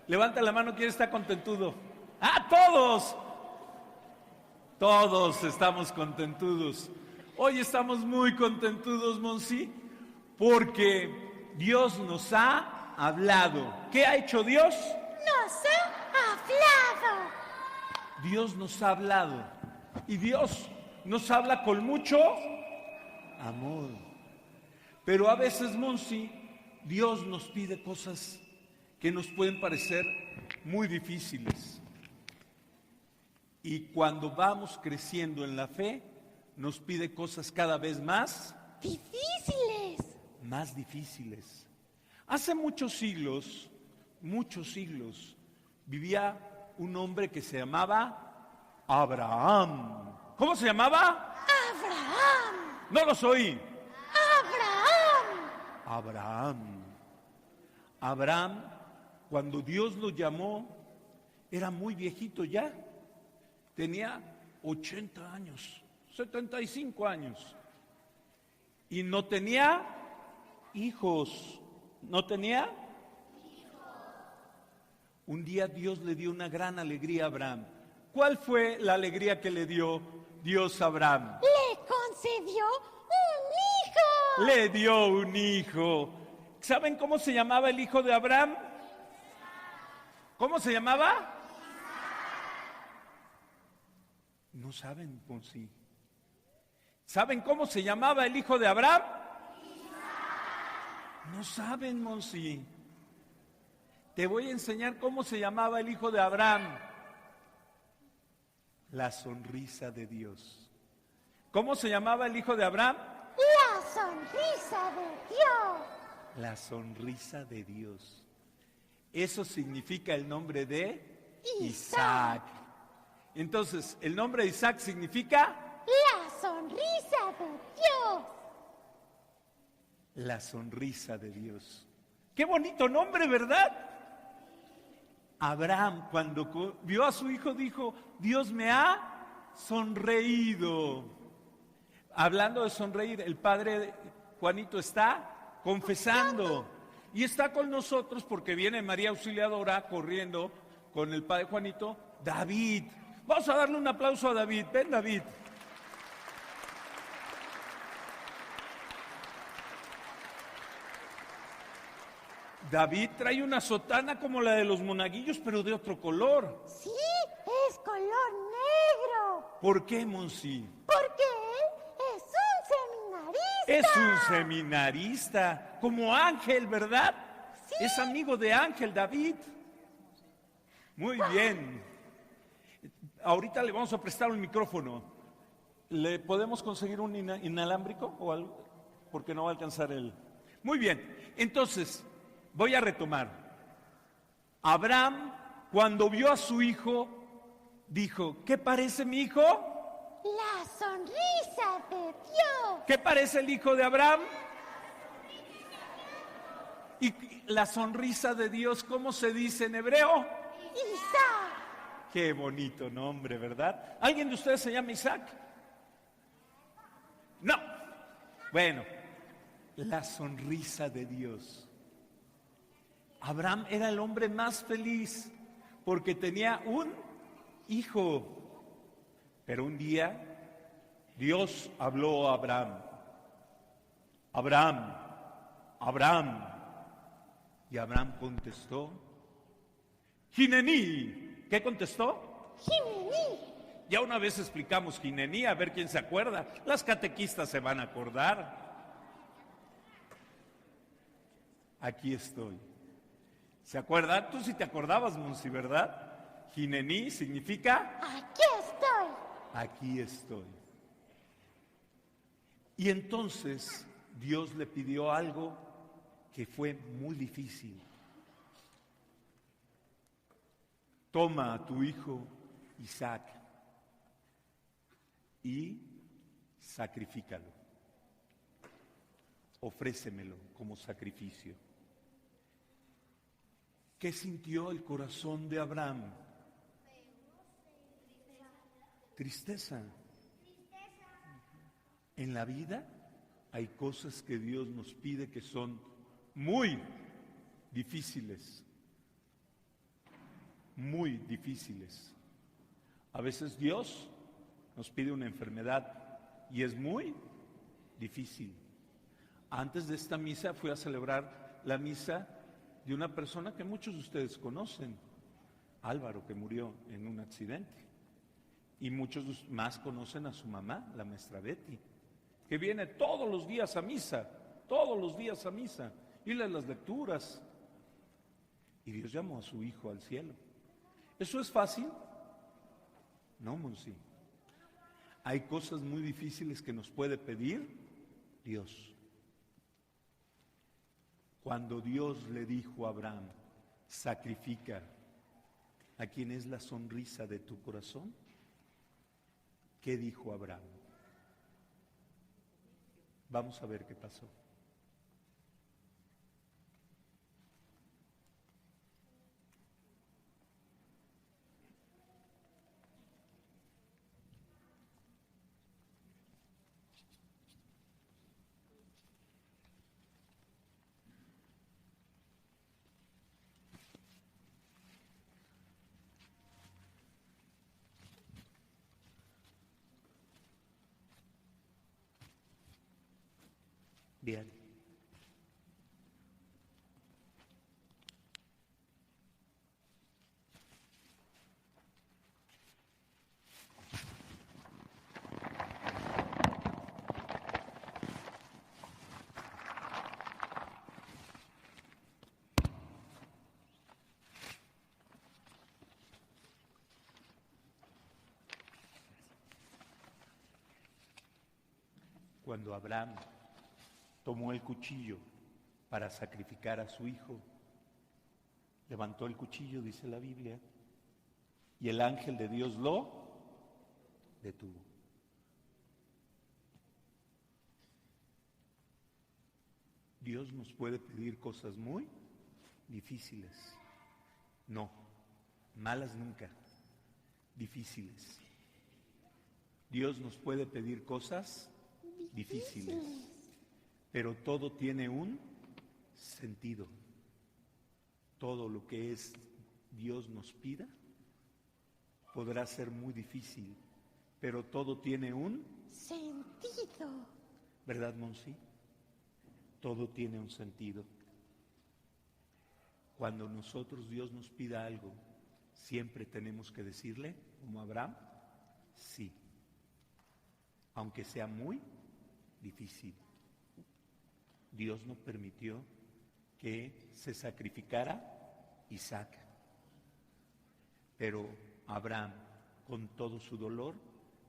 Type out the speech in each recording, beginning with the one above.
Levanta la mano, ¿quién está contentudo? ¡Ah, todos! Todos estamos contentudos. Hoy estamos muy contentudos, Monsi, porque Dios nos ha hablado. ¿Qué ha hecho Dios? Nos ha hablado. Dios nos ha hablado. Y Dios nos habla con mucho amor. Pero a veces, Monsi, Dios nos pide cosas que nos pueden parecer muy difíciles. Y cuando vamos creciendo en la fe, nos pide cosas cada vez más difíciles. Hace muchos siglos, vivía un hombre que se llamaba Abraham. ¿Cómo se llamaba? Abraham. No los oí. Abraham. Abraham, cuando Dios lo llamó, era muy viejito ya. Tenía 80 años, 75 años. Y no tenía hijos. Un día Dios le dio una gran alegría a Abraham. ¿Cuál fue la alegría que le dio Dios a Abraham? Le concedió un hijo. Le dio un hijo. ¿Saben cómo se llamaba el hijo de Abraham? ¿Cómo se llamaba? No saben, pues sí. ¿Saben cómo se llamaba el hijo de Abraham? No saben, Monsi. Te voy a enseñar cómo se llamaba el hijo de Abraham. La sonrisa de Dios. ¿Cómo se llamaba el hijo de Abraham? La sonrisa de Dios. La sonrisa de Dios. Eso significa el nombre de Isaac. Entonces, el nombre de Isaac significa la sonrisa de Dios. La sonrisa de Dios. Qué bonito nombre, ¿verdad? Abraham, cuando vio a su hijo, dijo: Dios me ha sonreído. Hablando de sonreír, el padre Juanito está confesando y está con nosotros porque viene María Auxiliadora corriendo con el padre Juanito, David. Vamos a darle un aplauso a David. Ven, David. David trae una sotana como la de los monaguillos, pero de otro color. Sí, es color negro. ¿Por qué, Monsi? Porque él es un seminarista. Es un seminarista, como Ángel, ¿verdad? Sí. Es amigo de Ángel, David. Muy bien. Ahorita le vamos a prestar un micrófono. ¿Le podemos conseguir un inalámbrico o algo? Porque no va a alcanzar él. Muy bien. Entonces, voy a retomar. Abraham, cuando vio a su hijo, dijo: ¿qué parece mi hijo? La sonrisa de Dios. ¿Qué parece el hijo de Abraham? Y la sonrisa de Dios, ¿cómo se dice en hebreo? Isaac. Qué bonito nombre, ¿verdad? ¿Alguien de ustedes se llama Isaac? No. Bueno, la sonrisa de Dios. Abraham era el hombre más feliz porque tenía un hijo. Pero un día Dios habló a Abraham. Abraham, Abraham. Y Abraham contestó: Hinení. ¿Qué contestó? Hinení. Ya una vez explicamos Hinení, a ver quién se acuerda. Las catequistas se van a acordar. Aquí estoy. ¿Se acuerdan? Tú sí te acordabas, Monsi, ¿verdad? Hinení significa aquí estoy. Aquí estoy. Y entonces Dios le pidió algo que fue muy difícil. Toma a tu hijo Isaac y sacrifícalo. Ofrécemelo como sacrificio. ¿Qué sintió el corazón de Abraham? Tristeza. En la vida hay cosas que Dios nos pide que son muy difíciles. muy difíciles. A veces Dios nos pide una enfermedad y es muy difícil. Antes de esta misa fui a celebrar la misa de una persona que muchos de ustedes conocen, Álvaro, que murió en un accidente. Y muchos más conocen a su mamá, la maestra Betty, que viene todos los días a misa, y lee las lecturas. Y Dios llamó a su hijo al cielo. ¿Eso es fácil? No, Monsi. Hay cosas muy difíciles que nos puede pedir Dios. Cuando Dios le dijo a Abraham, sacrifica a quien es la sonrisa de tu corazón, ¿qué dijo Abraham? Vamos a ver qué pasó. Bien. Cuando Abraham tomó el cuchillo para sacrificar a su hijo, levantó el cuchillo, dice la Biblia, y el ángel de Dios lo detuvo. Dios nos puede pedir cosas muy difíciles. No, malas nunca, difíciles. Dios nos puede pedir cosas difíciles, pero todo tiene un sentido. Todo lo que es Dios nos pida podrá ser muy difícil, pero todo tiene un sentido. ¿Verdad, Monsi? Todo tiene un sentido. Cuando nosotros Dios nos pida algo, siempre tenemos que decirle, como Abraham, sí, aunque sea muy difícil. Dios no permitió que se sacrificara Isaac, pero Abraham, con todo su dolor,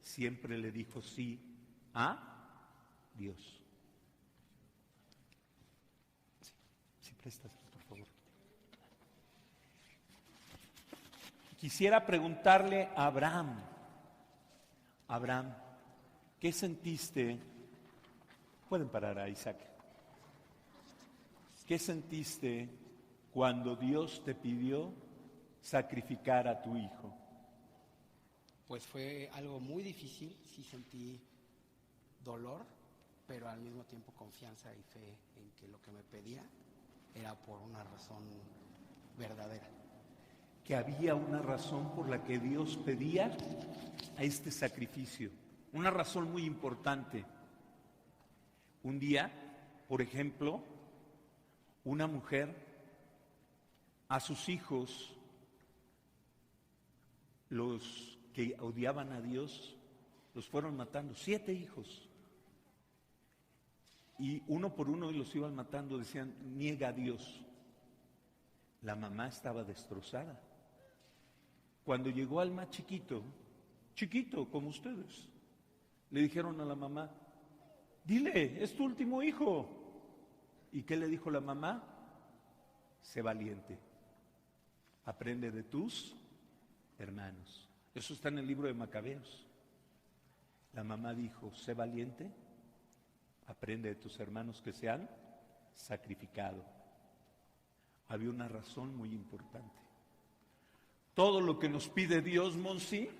siempre le dijo sí a Dios. Si prestas, por favor. Quisiera preguntarle a Abraham, ¿qué sentiste? Pueden parar a Isaac. ¿Qué sentiste cuando Dios te pidió sacrificar a tu hijo? Pues fue algo muy difícil, sí sentí dolor, pero al mismo tiempo confianza y fe en que lo que me pedía era por una razón verdadera. Que había una razón por la que Dios pedía a este sacrificio, una razón muy importante. Un día, por ejemplo, una mujer a sus hijos, los que odiaban a Dios, los fueron matando, 7 hijos. Y uno por uno los iban matando, decían, niega a Dios. La mamá estaba destrozada. Cuando llegó al más chiquito como ustedes, le dijeron a la mamá, dile, es tu último hijo. ¿Y qué le dijo la mamá? Sé valiente, aprende de tus hermanos. Eso está en el libro de Macabeos. La mamá dijo, sé valiente, aprende de tus hermanos que se han sacrificado. Había una razón muy importante. Todo lo que nos pide Dios, Monsi,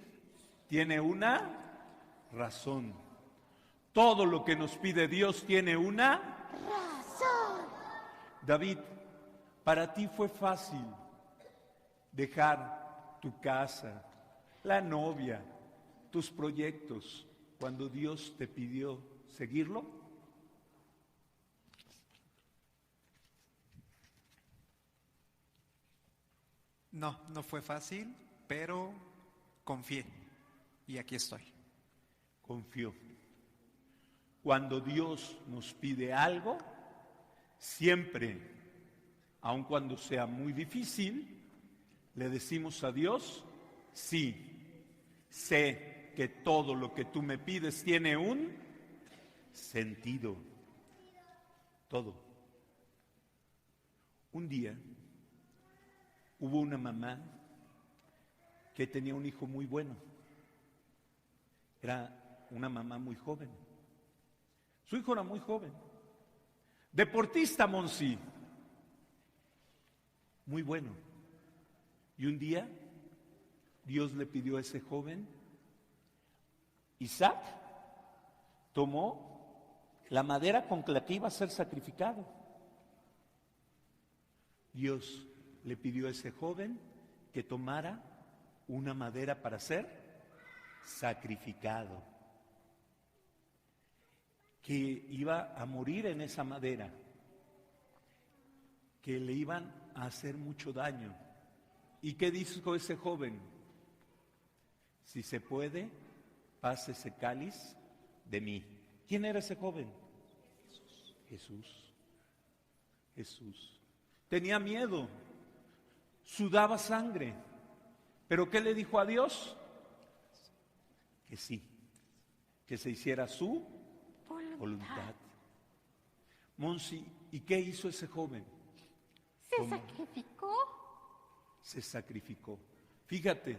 tiene una razón. Todo lo que nos pide Dios tiene una razón. David, para ti fue fácil dejar tu casa, la novia, tus proyectos, cuando Dios te pidió seguirlo? No, no fue fácil, pero confié y aquí estoy. Confió. Cuando Dios nos pide algo, siempre, aun cuando sea muy difícil, le decimos a Dios, sí, sé que todo lo que tú me pides tiene un sentido. Todo. Un día hubo una mamá que tenía un hijo muy bueno. Era una mamá muy joven. Su hijo era muy joven. Deportista, Monsi. Muy bueno. Y un día Dios le pidió a ese joven, Isaac tomó la madera con la que iba a ser sacrificado. Dios le pidió a ese joven que tomara una madera para ser sacrificado, que iba a morir en esa madera, que le iban a hacer mucho daño. ¿Y qué dijo ese joven? Si se puede, pase ese cáliz de mí. ¿Quién era ese joven? Jesús. Jesús. Tenía miedo, sudaba sangre, pero ¿qué le dijo a Dios? Que sí, que se hiciera su voluntad. Monsi, ¿y qué hizo ese joven? ¿Se sacrificó? Se sacrificó. Fíjate,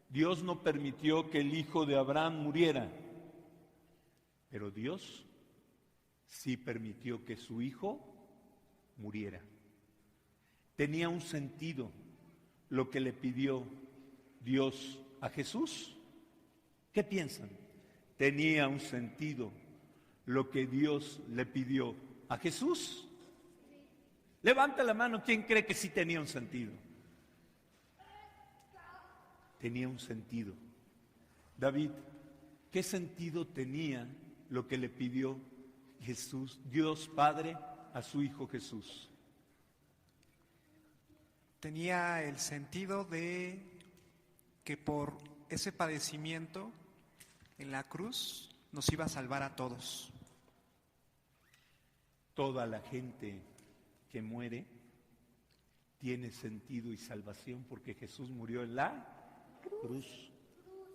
Dios no permitió que el hijo de Abraham muriera, pero Dios sí permitió que su hijo muriera. Tenía un sentido lo que le pidió Dios a Jesús. ¿Qué piensan? ¿Tenía un sentido lo que Dios le pidió a Jesús? Levanta la mano, ¿quién cree que sí tenía un sentido? Tenía un sentido. David, ¿qué sentido tenía lo que le pidió Jesús, Dios Padre, a su Hijo Jesús? Tenía el sentido de que por ese padecimiento en la cruz nos iba a salvar a todos. Toda la gente que muere tiene sentido y salvación porque Jesús murió en la cruz.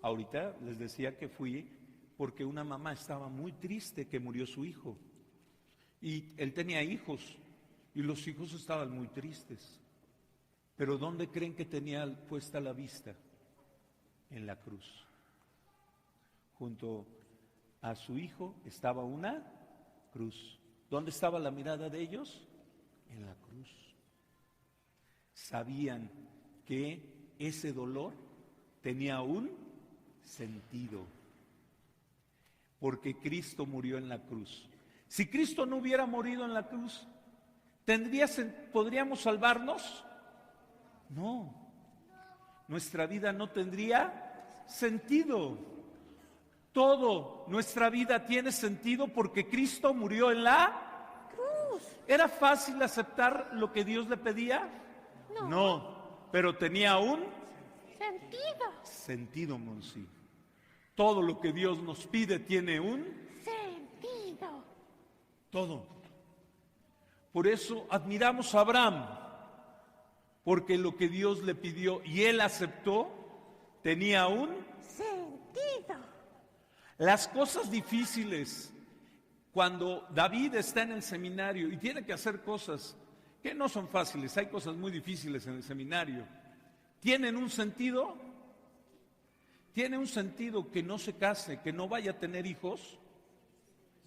Ahorita les decía que fui porque una mamá estaba muy triste que murió su hijo. Y él tenía hijos y los hijos estaban muy tristes. Pero ¿dónde creen que tenía puesta la vista? En la cruz. Junto a su hijo estaba una cruz. ¿Dónde estaba la mirada de ellos? En la cruz. Sabían que ese dolor tenía un sentido, porque Cristo murió en la cruz. Si Cristo no hubiera morido en la cruz, ¿podríamos salvarnos? No, nuestra vida no tendría sentido. Nuestra vida tiene sentido porque Cristo murió en la Cruz. ¿Era fácil aceptar lo que Dios le pedía? No, pero tenía un sentido, Monsi. Todo lo que Dios nos pide tiene un sentido. Todo. Por eso admiramos a Abraham, porque lo que Dios le pidió y él aceptó, tenía un sentido. Las cosas difíciles, cuando David está en el seminario y tiene que hacer cosas que no son fáciles, hay cosas muy difíciles en el seminario, ¿tienen un sentido? ¿Tiene un sentido que no se case, que no vaya a tener hijos?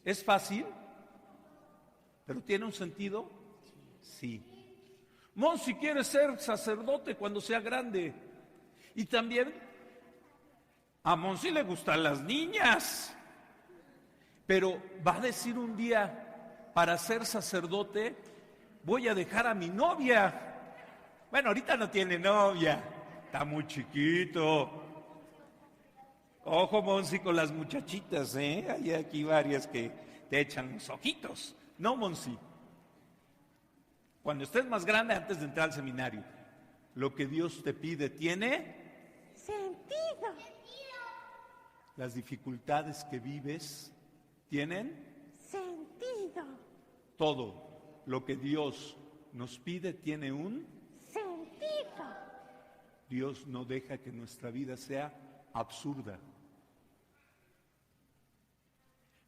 ¿Es fácil? ¿Pero tiene un sentido? Sí. Monsi quiere ser sacerdote cuando sea grande. Y también a Monsi le gustan las niñas. Pero va a decir un día, para ser sacerdote, voy a dejar a mi novia. Bueno, ahorita no tiene novia, Está muy chiquito. Ojo, Monsi, con las muchachitas, ¿eh? Hay aquí varias que te echan los ojitos. No, Monsi. Cuando estés más grande, antes de entrar al seminario, lo que Dios te pide tiene Sentido. las dificultades que vives, tienen Sentido. todo. Lo que Dios nos pide tiene un... Sentido. Dios no deja que nuestra vida sea absurda.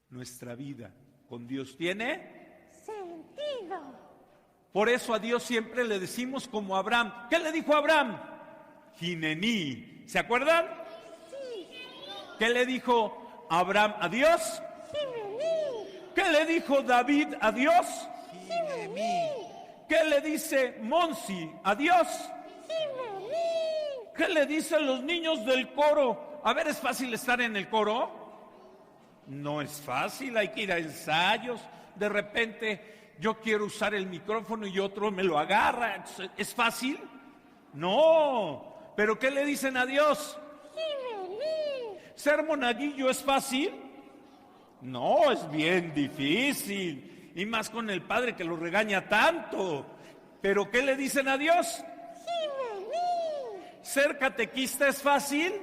Nuestra vida con Dios tiene... Sentido. Por eso a Dios siempre le decimos como Abraham. ¿Qué le dijo Abraham? Hinení. ¿Se acuerdan? Sí. ¿Qué le dijo Abraham a Dios? Jimení. ¿Qué le dijo David a Dios? Jimení. ¿Qué le dice Monsi a Dios? Jimení. ¿Qué le dicen los niños del coro? A ver, ¿es fácil estar en el coro? No es fácil, hay que ir a ensayos. De repente yo quiero usar el micrófono y otro me lo agarra. ¿Es fácil? No. ¿Pero qué le dicen a Dios? Jimení. ¿Ser monaguillo es fácil? No, es bien difícil. Y más con el padre que lo regaña tanto. ¿Pero qué le dicen a Dios? Jimení. ¿Ser catequista es fácil?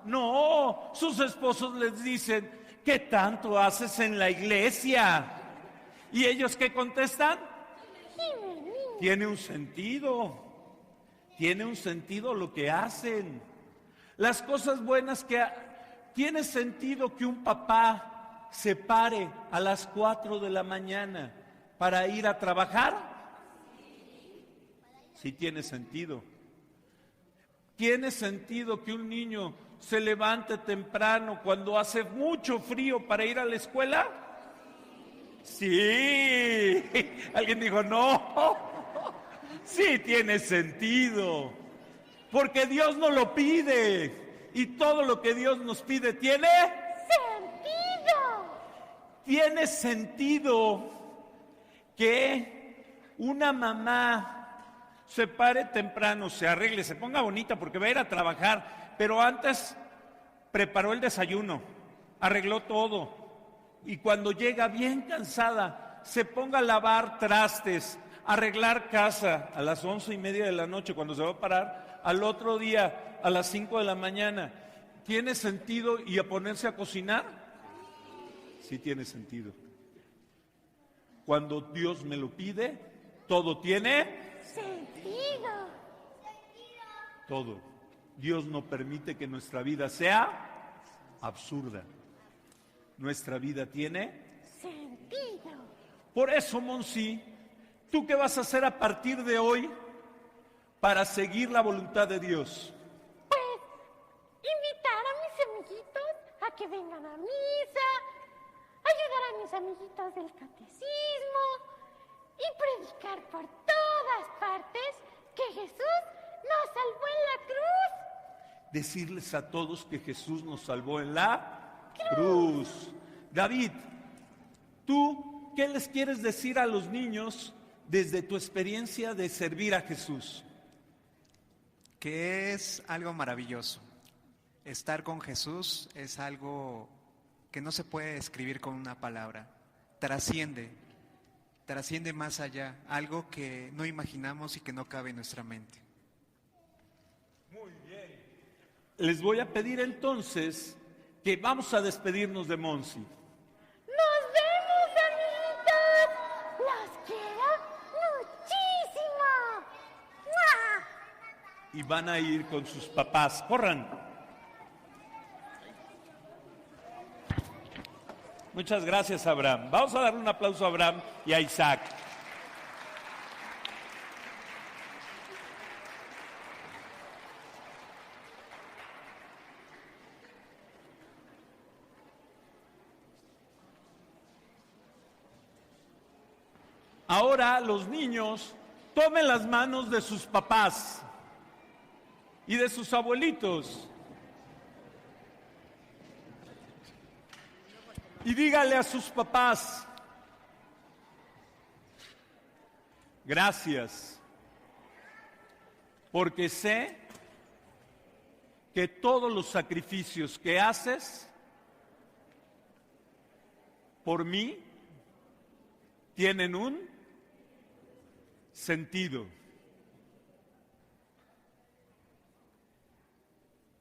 No, sus esposos les dicen, ¿qué tanto haces en la iglesia? ¿Y ellos qué contestan? Jimení. Tiene un sentido lo que hacen. Las cosas buenas tiene sentido que un papá se pare a las 4 de la mañana para ir a trabajar. Sí tiene sentido. ¿Tiene sentido que un niño se levante temprano cuando hace mucho frío para ir a la escuela? Sí. Alguien dijo no. Sí tiene sentido. Porque Dios nos lo pide. Y todo lo que Dios nos pide tiene Sentido. Tiene sentido que una mamá se pare temprano, se arregle, se ponga bonita porque va a ir a trabajar, pero antes preparó el desayuno, arregló todo, y cuando llega bien cansada, se ponga a lavar trastes, arreglar casa a las 11:30 de la noche, cuando se va a parar al otro día a las 5 de la mañana. ¿Tiene sentido y a ponerse a cocinar? Sí tiene sentido. Cuando Dios me lo pide, todo tiene Sentido. todo. Dios no permite que nuestra vida sea absurda. Nuestra vida tiene. Sentido. Por eso, Monsi, ¿tú qué vas a hacer a partir de hoy para seguir la voluntad de Dios? Pues, invitar a mis amiguitos a que vengan a misa, ayudar a mis amiguitos del catecismo y predicar por todas partes que Jesús nos salvó en la cruz. Decirles a todos que Jesús nos salvó en la cruz. David, ¿tú qué les quieres decir a los niños desde tu experiencia de servir a Jesús? Que es algo maravilloso. Estar con Jesús es algo que no se puede describir con una palabra. Trasciende más allá, algo que no imaginamos y que no cabe en nuestra mente. Les voy a pedir entonces que vamos a despedirnos de Monsi. ¡Nos vemos, amiguitos! ¡Los quiero muchísimo! ¡Mua! Y van a ir con sus papás. ¡Corran! Muchas gracias, Abraham. Vamos a darle un aplauso a Abraham y a Isaac. Ahora los niños tomen las manos de sus papás y de sus abuelitos y dígale a sus papás: gracias, porque sé que todos los sacrificios que haces por mí tienen un sentido.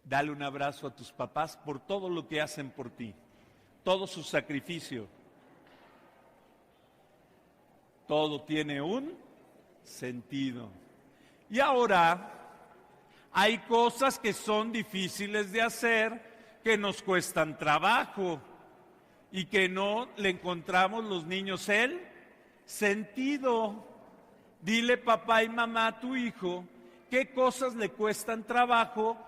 Dale un abrazo a tus papás por todo lo que hacen por ti, todo su sacrificio. Todo tiene un sentido. Y ahora hay cosas que son difíciles de hacer, que nos cuestan trabajo y que no le encontramos los niños el sentido. Dile papá y mamá a tu hijo qué cosas le cuestan trabajo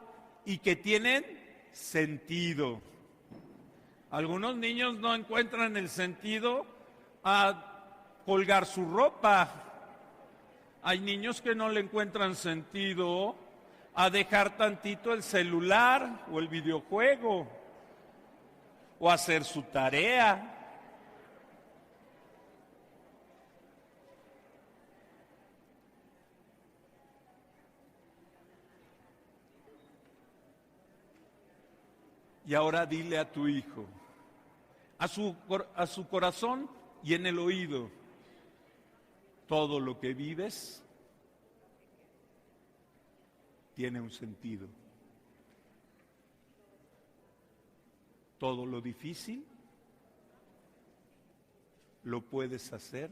y que tienen sentido. Algunos niños no encuentran el sentido a colgar su ropa. Hay niños que no le encuentran sentido a dejar tantito el celular o el videojuego o hacer su tarea. Y ahora dile a tu hijo, a su corazón y en el oído, todo lo que vives tiene un sentido. Todo lo difícil lo puedes hacer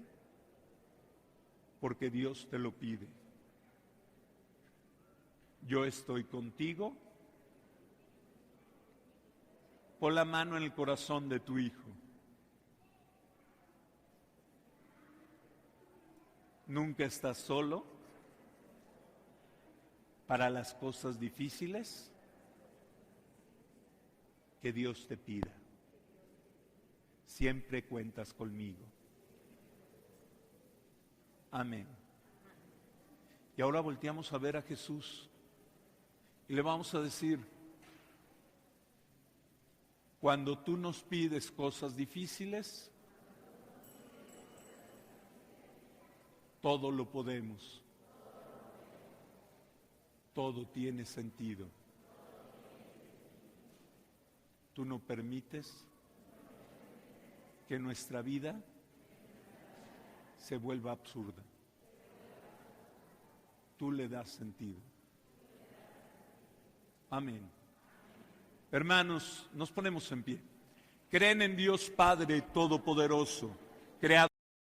porque Dios te lo pide. Yo estoy contigo. Pon la mano en el corazón de tu hijo. Nunca estás solo para las cosas difíciles que Dios te pida. Siempre cuentas conmigo. Amén. Y ahora volteamos a ver a Jesús y le vamos a decir, cuando tú nos pides cosas difíciles, todo lo podemos. Todo tiene sentido. Tú no permites que nuestra vida se vuelva absurda. Tú le das sentido. Amén. Hermanos, nos ponemos en pie. Creen en Dios Padre Todopoderoso, creador